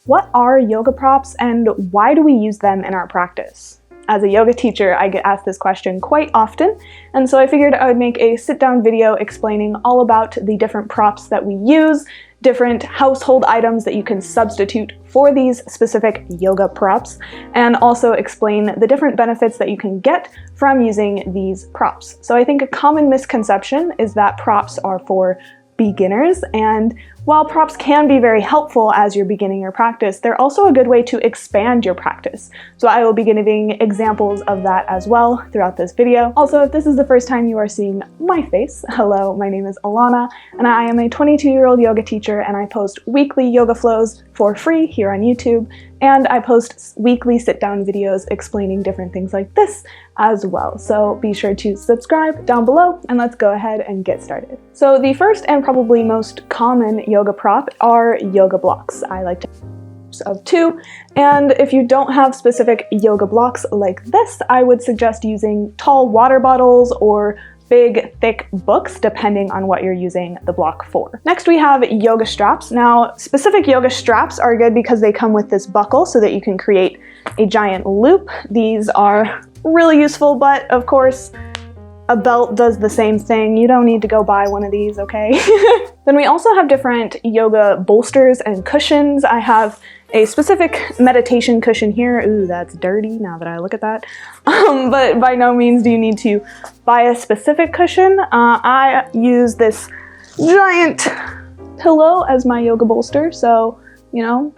What are yoga props and why do we use them in our practice? As a yoga teacher, I get asked this question quite often, and so I figured I would make a sit-down video explaining all about the different props that we use, different household items that you can substitute for these specific yoga props, and also explain the different benefits that you can get from using these props. So I think a common misconception is that props are for beginners, and while props can be very helpful as you're beginning your practice, they're also a good way to expand your practice. So I will be giving examples of that as well throughout this video. Also, if this is the first time you are seeing my face, hello, my name is Alana, and I am a 22-year-old yoga teacher, and I post weekly yoga flows for free here on YouTube, and I post weekly sit-down videos explaining different things like this as well. So be sure to subscribe down below, and let's go ahead and get started. So the first and probably most common yoga prop are yoga blocks. I like to of 2, and if you don't have specific yoga blocks like this, I would suggest using tall water bottles or big, thick books, depending on what you're using the block for. Next, we have yoga straps. Now, specific yoga straps are good because they come with this buckle so that you can create a giant loop. These are really useful, but of course, a belt does the same thing. You don't need to go buy one of these, okay? Then we also have different yoga bolsters and cushions. I have a specific meditation cushion here. Ooh, that's dirty now that I look at that. But by no means do you need to buy a specific cushion. I use this giant pillow as my yoga bolster, so, you know,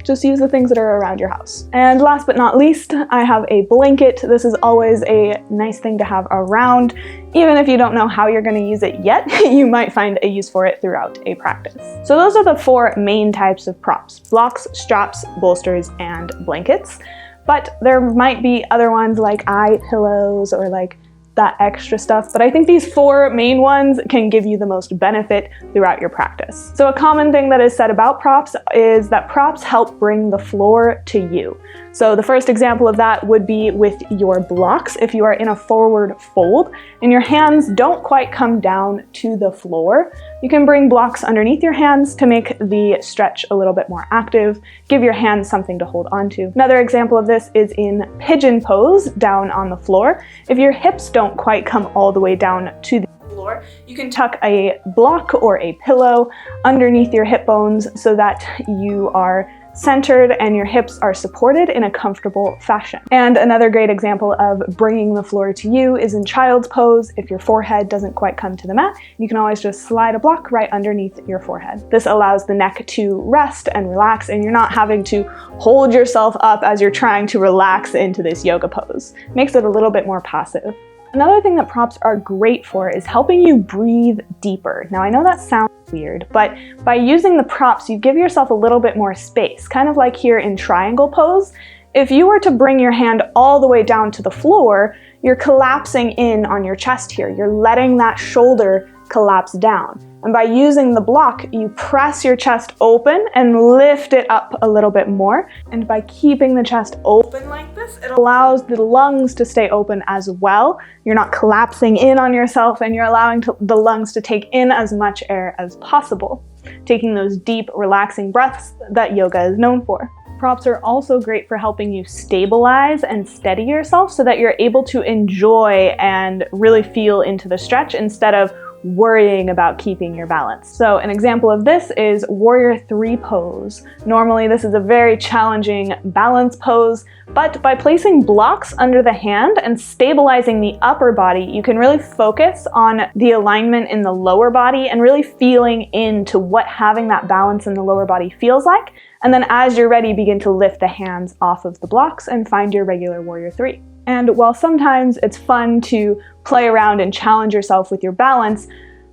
just use the things that are around your house. And last but not least, I have a blanket. This is always a nice thing to have around. Even if you don't know how you're going to use it yet, you might find a use for it throughout a practice. So those are the 4 main types of props: blocks, straps, bolsters, and blankets. But there might be other ones like eye pillows or like that extra stuff, but I think these 4 main ones can give you the most benefit throughout your practice. So a common thing that is said about props is that props help bring the floor to you. So the first example of that would be with your blocks. If you are in a forward fold and your hands don't quite come down to the floor, you can bring blocks underneath your hands to make the stretch a little bit more active, give your hands something to hold onto. Another example of this is in pigeon pose down on the floor. If your hips don't quite come all the way down to the floor, you can tuck a block or a pillow underneath your hip bones so that you are centered and your hips are supported in a comfortable fashion. And another great example of bringing the floor to you is in child's pose. If your forehead doesn't quite come to the mat, you can always just slide a block right underneath your forehead. This allows the neck to rest and relax, and you're not having to hold yourself up as you're trying to relax into this yoga pose. Makes it a little bit more passive. Another thing that props are great for is helping you breathe deeper. Now, I know that sounds weird, but by using the props, you give yourself a little bit more space, kind of like here in triangle pose. If you were to bring your hand all the way down to the floor, you're collapsing in on your chest here. You're letting that shoulder collapse down. And by using the block, you press your chest open and lift it up a little bit more. And by keeping the chest open like this, it allows the lungs to stay open as well. You're not collapsing in on yourself, and you're allowing the lungs to take in as much air as possible, taking those deep, relaxing breaths that yoga is known for. Props are also great for helping you stabilize and steady yourself so that you're able to enjoy and really feel into the stretch instead of worrying about keeping your balance. So an example of this is Warrior 3 pose. Normally this is a very challenging balance pose, but by placing blocks under the hand and stabilizing the upper body, you can really focus on the alignment in the lower body and really feeling into what having that balance in the lower body feels like. And then as you're ready, begin to lift the hands off of the blocks and find your regular Warrior 3. And while sometimes it's fun to play around and challenge yourself with your balance,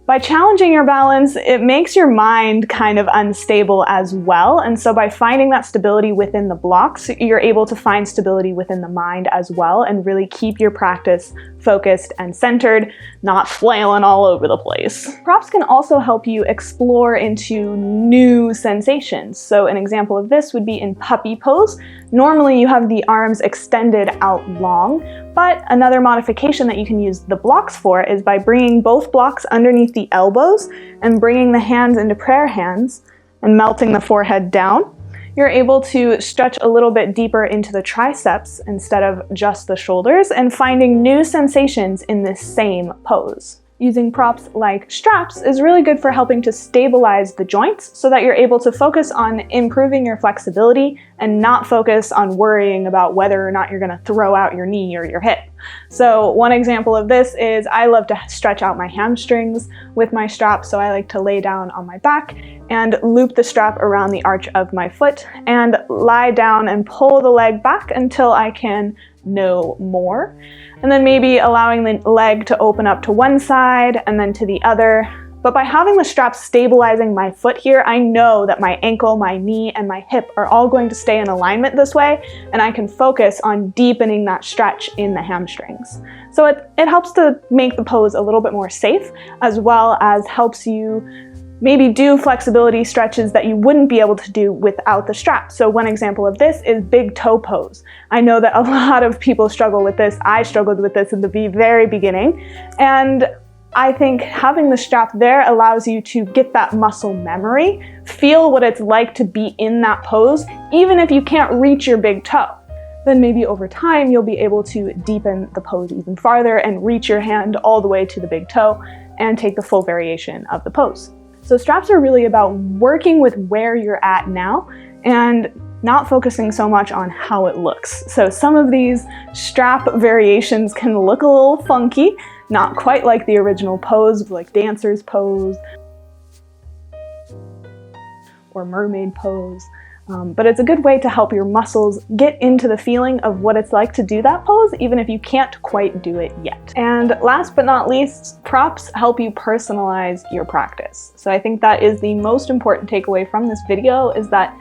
by challenging your balance, it makes your mind kind of unstable as well. And so by finding that stability within the blocks, you're able to find stability within the mind as well and really keep your practice focused and centered, not flailing all over the place. Props can also help you explore into new sensations. So an example of this would be in puppy pose. Normally you have the arms extended out long, but another modification that you can use the blocks for is by bringing both blocks underneath the elbows and bringing the hands into prayer hands and melting the forehead down. you're able to stretch a little bit deeper into the triceps instead of just the shoulders and finding new sensations in this same pose. Using props like straps is really good for helping to stabilize the joints so that you're able to focus on improving your flexibility and not focus on worrying about whether or not you're going to throw out your knee or your hip. So one example of this is I love to stretch out my hamstrings with my strap, so I like to lay down on my back and loop the strap around the arch of my foot and lie down and pull the leg back until I can no more. And then maybe allowing the leg to open up to one side and then to the other. But by having the strap stabilizing my foot here, I know that my ankle, my knee, and my hip are all going to stay in alignment this way, and I can focus on deepening that stretch in the hamstrings. So it helps to make the pose a little bit more safe, as well as helps you maybe do flexibility stretches that you wouldn't be able to do without the strap. So one example of this is big toe pose. I know that a lot of people struggle with this. I struggled with this in the very beginning. And I think having the strap there allows you to get that muscle memory, feel what it's like to be in that pose, even if you can't reach your big toe. Then maybe over time, you'll be able to deepen the pose even farther and reach your hand all the way to the big toe and take the full variation of the pose. So straps are really about working with where you're at now and not focusing so much on how it looks. So some of these strap variations can look a little funky, not quite like the original pose, like dancer's pose or mermaid pose. But it's a good way to help your muscles get into the feeling of what it's like to do that pose, even if you can't quite do it yet. And last but not least, props help you personalize your practice. So I think that is the most important takeaway from this video, is that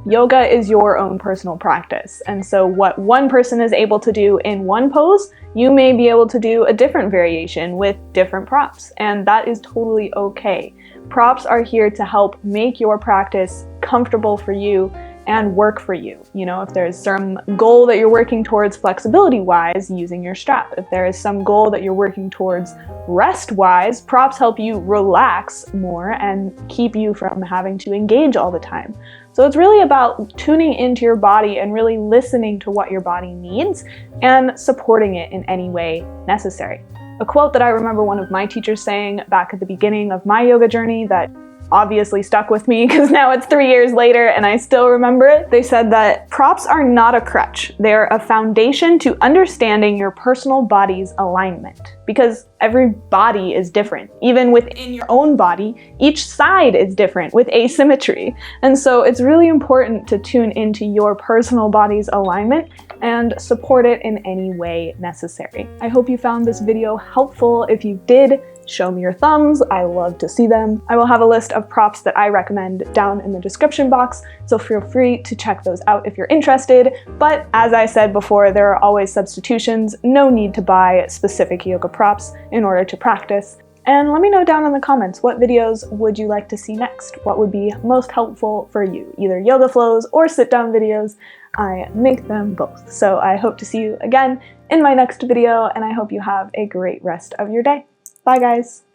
yoga is your own personal practice. And so what one person is able to do in one pose, you may be able to do a different variation with different props, and that is totally okay. Props are here to help make your practice comfortable for you and work for you. You know, if there's some goal that you're working towards flexibility-wise, using your strap. If there is some goal that you're working towards rest-wise, props help you relax more and keep you from having to engage all the time. So it's really about tuning into your body and really listening to what your body needs and supporting it in any way necessary. A quote that I remember one of my teachers saying back at the beginning of my yoga journey that obviously stuck with me because now it's 3 years later and I still remember it. They said that props are not a crutch. They're a foundation to understanding your personal body's alignment, because every body is different. Even within your own body, each side is different with asymmetry. And so it's really important to tune into your personal body's alignment and support it in any way necessary. I hope you found this video helpful. If you did, show me your thumbs. I love to see them. I will have a list of props that I recommend down in the description box, so feel free to check those out if you're interested. But as I said before, there are always substitutions. No need to buy specific yoga props in order to practice. And let me know down in the comments, what videos would you like to see next? What would be most helpful for you? Either yoga flows or sit-down videos. I make them both. So I hope to see you again in my next video, and I hope you have a great rest of your day. Bye guys!